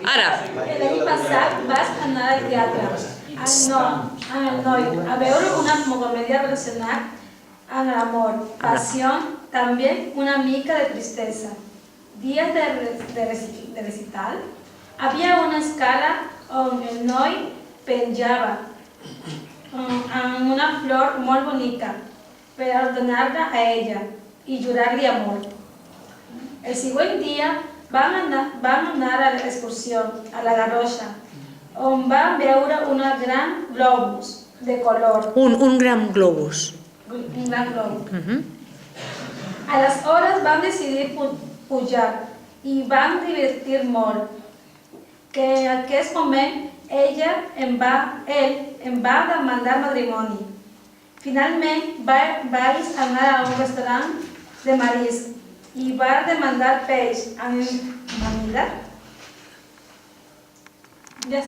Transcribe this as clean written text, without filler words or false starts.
Ara. L'any passat vas anar al teatre, amb el noi, a veure una comèdia relacionada amb l'amor, passió, també una mica de tristesa. Dies de recital, havia una escala on el noi penjava amb una flor molt bonica per ordenar-la a ella i jurar-li amor. El següent dia vam anar a l'excursió a la Garrotxa, on vam veure un gran globus de color. Un gran globus. Un gran globus. Aleshores vam decidir pujar i vam divertir molt, que en aquest moment ell em va demanar matrimoni. Finalment vaig anar a un restaurant de marisc i va demanar peix amb amanides